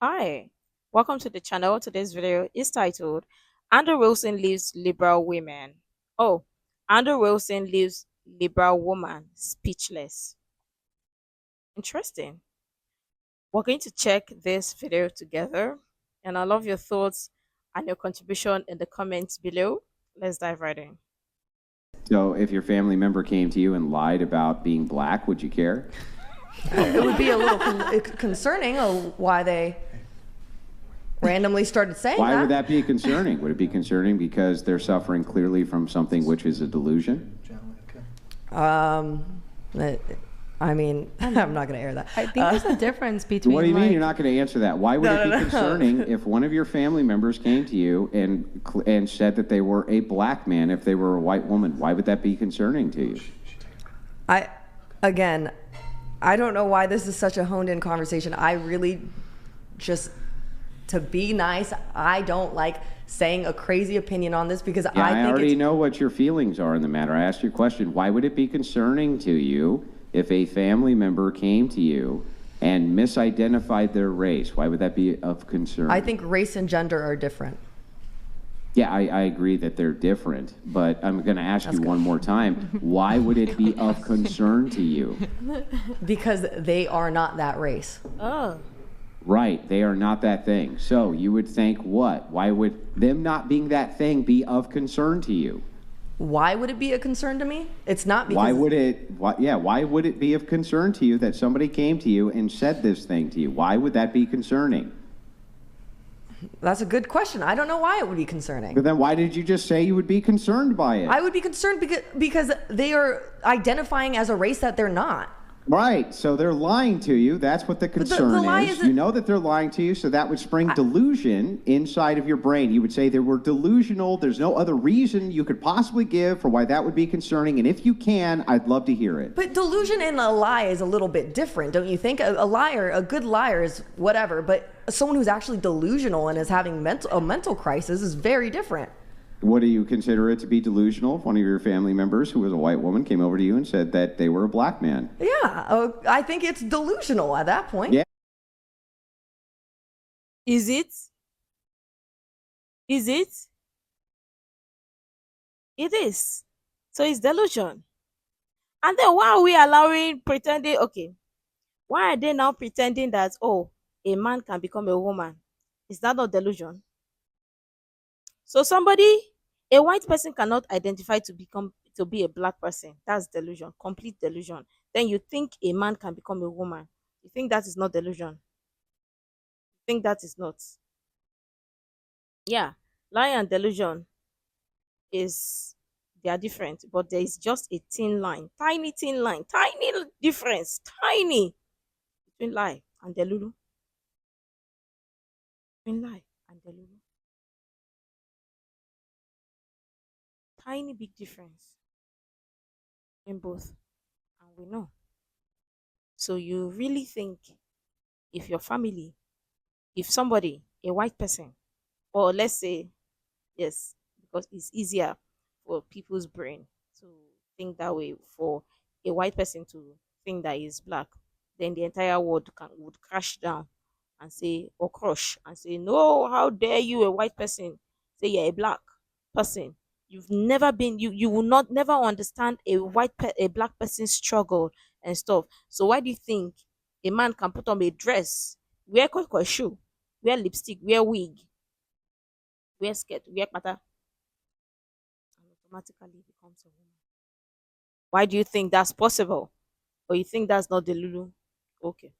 Hi, welcome to the channel. Today's video is titled Andrew Wilson Leaves Liberal Women. Oh, Andrew Wilson leaves Liberal Woman Speechless. Interesting. We're going to check this video together, and I love your thoughts and your contribution in the comments below. Let's dive right in. So, if your family member came to you and lied about being black, would you care? It would be a little concerning why they randomly started saying Why that. would that be concerning? Would it be concerning because they're suffering clearly from something which is a delusion? Um, I mean, I'm not going to air that. I think there's a difference between. What do you mean like, you're not going to answer that? Why would it be concerning if one of your family members came to you and said that they were a black man if they were a white woman? Why would that be concerning to you? Again, I don't know why this is such a honed-in conversation. I really just, to be nice, I don't like saying a crazy opinion on this because Yeah, I think already know what your feelings are in the matter. I asked you a question. Why would it be concerning to you if a family member came to you and misidentified their race? Why would that be of concern? I think race and gender are different. Yeah, I agree that they're different, but I'm going to ask you one more time. Why would it be of concern to you? Because they are not that race. Oh, Right, they are not that thing. So you would think what? Why would them not being that thing be of concern to you? Why would it be a concern to me? It's not because... Why would it be of concern to you that somebody came to you and said this thing to you? Why would that be concerning? That's a good question. I don't know why it would be concerning. But then why did you just say you would be concerned by it? I would be concerned because they are identifying as a race that they're not. Right, so they're lying to you. That's what the concern lie is. isn't- You know that they're lying to you, so that would spring delusion inside of your brain. You would say they were delusional. There's no other reason you could possibly give for why that would be concerning. And if you can, I'd love to hear it. But delusion and a lie is a little bit different, don't you think? A liar, a good liar is whatever, but someone who's actually delusional and is having a mental crisis is very different. What do you consider it to be delusional if one of your family members, who was a white woman, came over to you and said that they were a black man? Yeah, I think it's delusional at that point. Yeah. is it? Is it? It is. So it's delusion. And then why are we allowing pretending? Okay, why are they now pretending that, oh, a man can become a woman? Is that not delusion? So a white person cannot identify to be a black person. That's delusion, complete delusion. Then you think a man can become a woman. You think that is not delusion? You think that is not? Yeah, lie and delusion is they are different, but there is just a thin line, tiny difference, tiny between lie and delulu. Between lie and delulu, tiny big difference in both, and we know. So you really think if your family, if somebody, a white person, or let's say yes, because it's easier for people's brain to think that way, for a white person to think that he's black, then the entire world would crash down and say, or crush and say, no, how dare you, a white person, say you're a black person. You've never been, you will not never understand a black person's struggle and stuff. So why do you think a man can put on a dress, wear shoe, wear lipstick, wear wig, wear skirt, wear pata, and automatically becomes a woman? Why do you think that's possible? Or you think that's not the Lulu? Okay.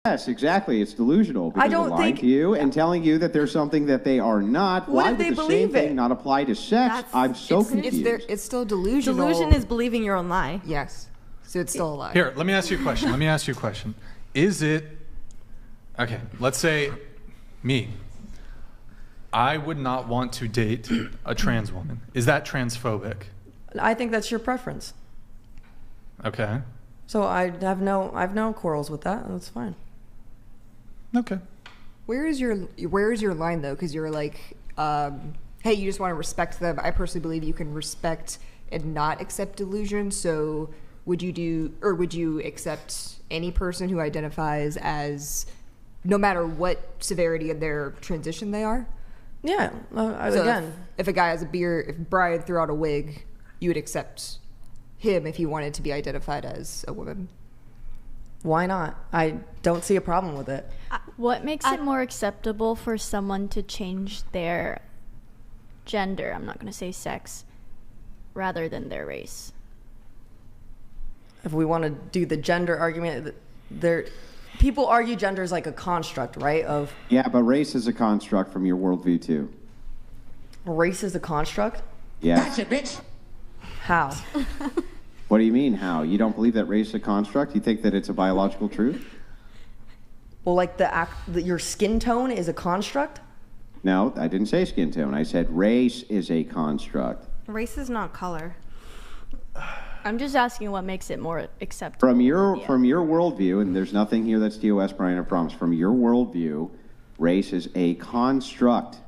Yes, exactly. It's delusional I because don't they're lying think- to you and telling you that there's something that they are not. What Why if would they the same believe thing it? not apply to sex? I'm so confused. It's still delusional. Delusion is believing your own lie. Yes. So it's still a lie. Here, let me ask you a question. Let me ask you a question. Is it, okay, let's say me. I would not want to date a trans woman. Is that transphobic? I think that's your preference. Okay. So I have no quarrels with that. That's fine. Okay. Where is your line though? Because you're like, hey, you just want to respect them. I personally believe you can respect and not accept delusion. So would you accept any person who identifies as no matter what severity of their transition they are. Yeah. So Again, if a guy has a beard, if Brian threw out a wig, you would accept him if he wanted to be identified as a woman. why not? I don't see a problem with it. What makes it more acceptable for someone to change their gender, I'm not going to say sex, rather than their race? If we want to do the gender argument, there, people argue gender is like a construct, right? Of Yeah, but race is a construct from your worldview too. race is a construct. Yes. How? What do you mean, how? You don't believe that race is a construct? You think that it's a biological truth? Well, like your skin tone is a construct. No, I didn't say skin tone. I said race is a construct. Race is not color. I'm just asking what makes it more acceptable. From your worldview, and there's nothing here that's TOS, Brian, I promise. From your worldview, race is a construct.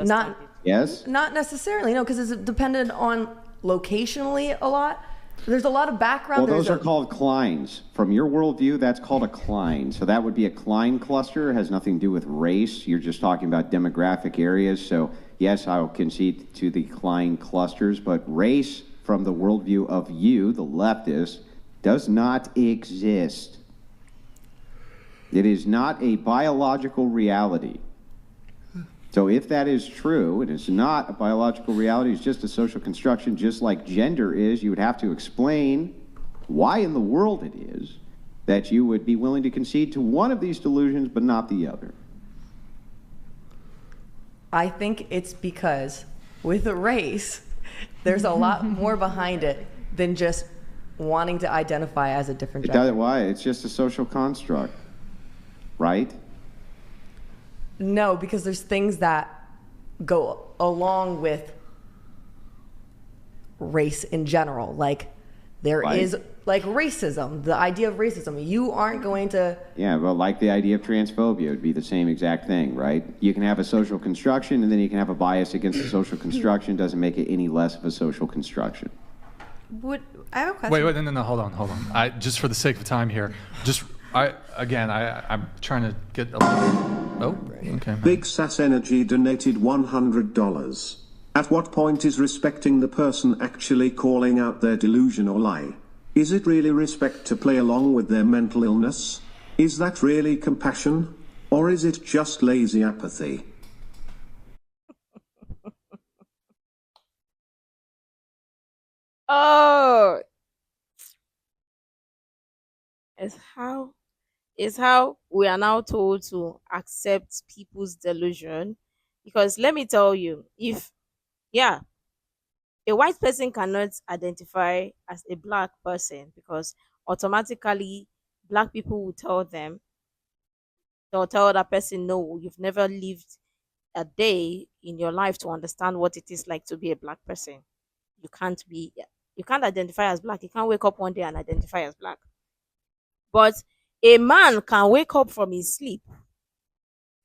Not Yes? not necessarily, no, because it's dependent on locationally a lot. There's a lot of background. Well, those There's are called clines. From your worldview, that's called a cline. So that would be a cline cluster. It has nothing to do with race. You're just talking about demographic areas. So yes, I'll concede to the cline clusters, but race from the worldview of you, the leftist, does not exist. It is not a biological reality. So if that is true, and it's not a biological reality, it's just a social construction, just like gender is, you would have to explain why in the world it is that you would be willing to concede to one of these delusions but not the other. I think it's because with a race, there's a lot more behind it than just wanting to identify as a different gender. Why? It's just a social construct, right? No, because there's things that go along with race in general. Like there Right. is like racism, the idea of racism. You aren't going to Yeah, but like the idea of transphobia, it would be the same exact thing, right? You can have a social construction and then you can have a bias against the social construction. Doesn't make it any less of a social construction. I have a question. Wait, no, hold on. Just for the sake of time here, I'm trying to get a little. Oh, okay. Big Sass Energy donated $100. At what point is respecting the person actually calling out their delusion or lie? Is it really respect to play along with their mental illness? Is that really compassion? Or is it just lazy apathy? Oh, is how we are now told to accept people's delusion. Because let me tell you, if yeah, a white person cannot identify as a black person because automatically black people will tell them, they'll tell that person, no, you've never lived a day in your life to understand what it is like to be a black person. You can't be, you can't identify as black. You can't wake up one day and identify as black. But a man can wake up from his sleep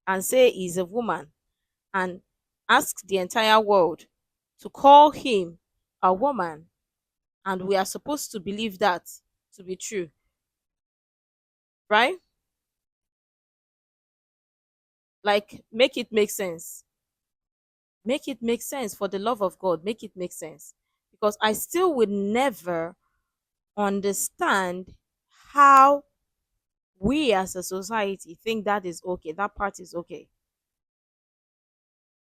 and say he's a woman and ask the entire world to call him a woman, and we are supposed to believe that to be true, right? Like, make it make sense. Make it make sense, for the love of God. Make it make sense, because I still would never understand how we as a society think that is okay, that part is okay.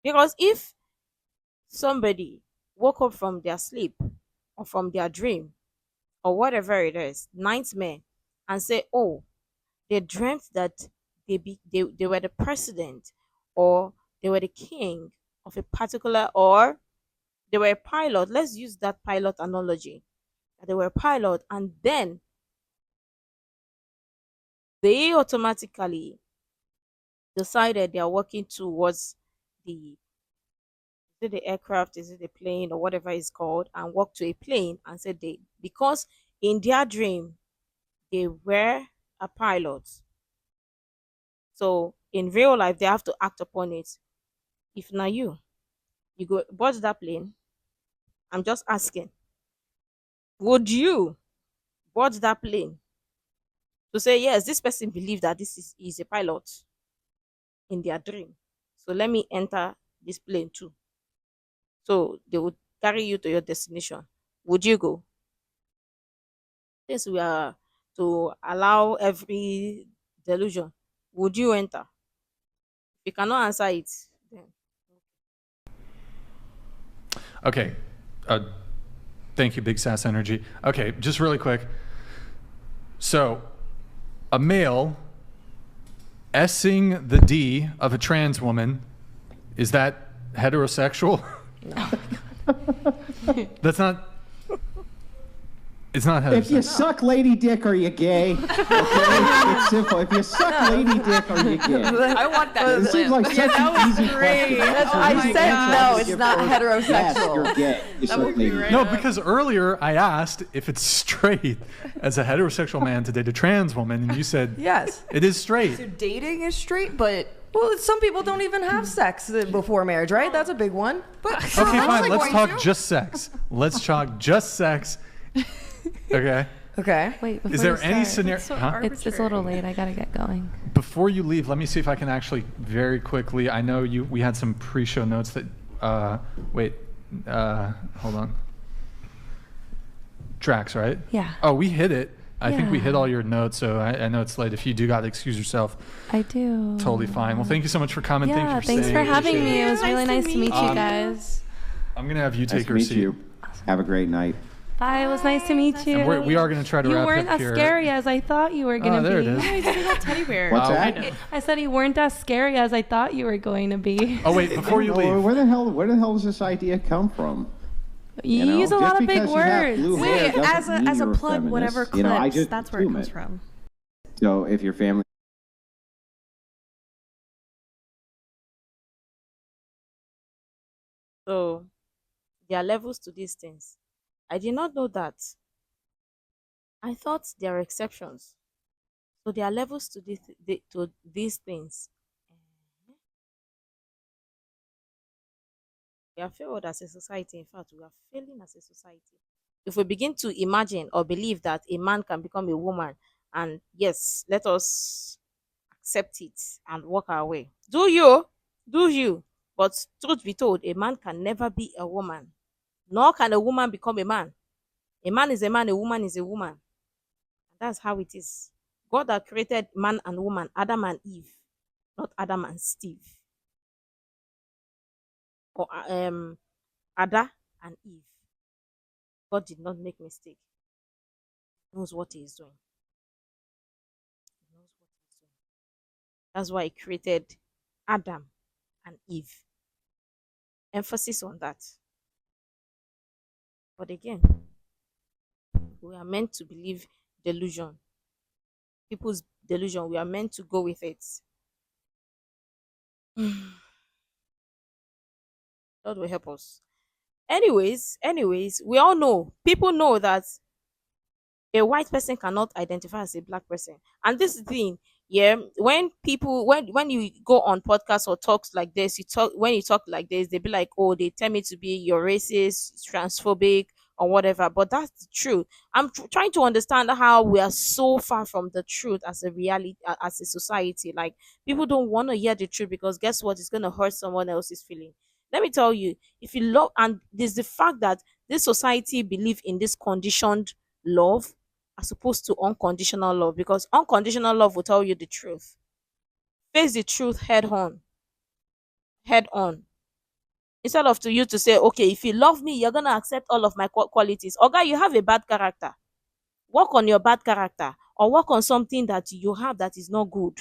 Because if somebody woke up from their sleep or from their dream or whatever it is, nightmare, and say, oh, they dreamt that they were the president, or they were the king of a particular, or they were a pilot. Let's use that pilot analogy. That they were a pilot, and then they automatically decided they are working towards the, is it the aircraft, is it the plane, or whatever it's called, and walk to a plane and said they, because in their dream they were a pilot. So in real life they have to act upon it. If now you go board that plane, I'm just asking, would you board that plane to say, yes, this person believed that is a pilot in their dream. So let me enter this plane too. So they would carry you to your destination. Would you go? Since we are to allow every delusion, would you enter? If you cannot answer it, then Okay. Uh, thank you, Big Sass Energy. Okay, just really quick. So, a male S-ing the D of a trans woman, is that heterosexual? No. That's not. It's not If you heterosexual. suck lady dick, are you gay? Okay? It's simple. If you suck lady dick, are you gay? I want that. This seems like such an easy question. I said no, it's not Yes, heterosexual. you're gay. You suck would be lady right. dick. No, because earlier I asked if it's straight as a heterosexual man to date a trans woman, and you said Yes. it is straight. So dating is straight, but Well, some people don't even have sex before marriage, right? That's a big one. Okay, fine. Let's talk just sex. Let's talk just sex. Okay. Okay. Wait, before Is there you any start, scenario? It's so Huh? It's a little late. I gotta get going. Before you leave, let me see if I can actually very quickly. I know you. We had some pre-show notes that. Wait. Hold on. Tracks, right? Yeah. Oh, we hit it. I think we hit Yeah. all your notes, so I know it's late. If you do got to excuse yourself, I do. totally fine. Well, thank you so much for coming. Yeah, thank you for thanks staying. for having Appreciate me. it. It was really nice to meet you Um, guys. I'm gonna have you Nice take to your meet seat. you. Have a great night. Bye. It was nice to meet you. And we are gonna try to You wrap weren't up as here. scary as I thought you were gonna Oh, there be. it is. He's a little teddy bear. What's Oh, that? I said you weren't as scary as I thought you were going to be. Oh wait, before you Oh, leave. where the hell does this idea come from? You know, use a just lot of big because you have words. blue hair Wait, doesn't mean as a you're plug, feminist. whatever You know, I clips, just that's where it assume comes from. So if your family so there are levels to these things. I did not know that. I thought there are exceptions. So there are levels to to these things. We are failed as a society. In fact, we are failing as a society. If we begin to imagine or believe that a man can become a woman, and yes, let us accept it and walk our way. Do you. But truth be told, a man can never be a woman, nor can a woman become a man. A man is a man, a woman is a woman. That's how it is. God that created man and woman, Adam and Eve, not Adam and Steve, or Ada and Eve. God did not make mistake. He knows what he is doing. He knows what he's doing. That's why he created Adam and Eve. Emphasis on that. But again, we are meant to believe delusion. People's delusion, we are meant to go with it. God will help us. Anyways, we all know, people know that a white person cannot identify as a black person. And this is the thing, yeah, when people when you go on podcasts or talks like this, you talk like this, they be like, oh, they tell me to be you're racist, transphobic, or whatever. But that's the truth. I'm trying to understand how we are so far from the truth as a reality, as a society. Like, people don't want to hear the truth because guess what? It's going to hurt someone else's feeling. Let me tell you, if you love, and there's the fact that this society believe in this conditioned love as opposed to unconditional love, because unconditional love will tell you the truth. Face the truth head on. Instead of to you to say, okay, if you love me, you're gonna accept all of my qualities. Okay, you have a bad character. Work on your bad character, or work on something that you have that is not good.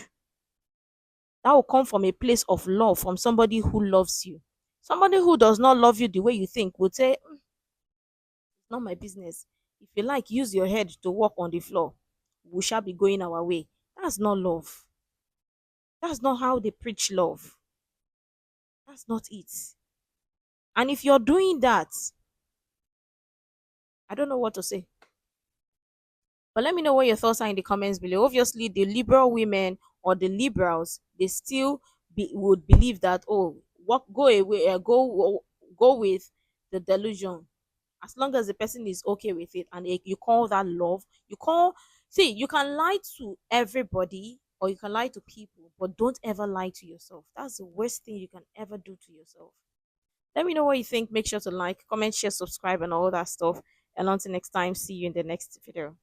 That will come from a place of love, from somebody who loves you. Somebody who does not love you the way you think would say, it's not my business. If you like, use your head to walk on the floor. We shall be going our way. That's not love. That's not how they preach love. That's not it. And if you're doing that, I don't know what to say. But let me know what your thoughts are in the comments below. Obviously, the liberal women or the liberals, they still would believe that, oh, go away, go with the delusion. As long as the person is okay with it, and you call that love, you call See, you can lie to everybody or you can lie to people, but don't ever lie to yourself. That's the worst thing you can ever do to yourself. Let me know what you think. Make sure to like, comment, share, subscribe, and all that stuff. And until next time, see you in the next video.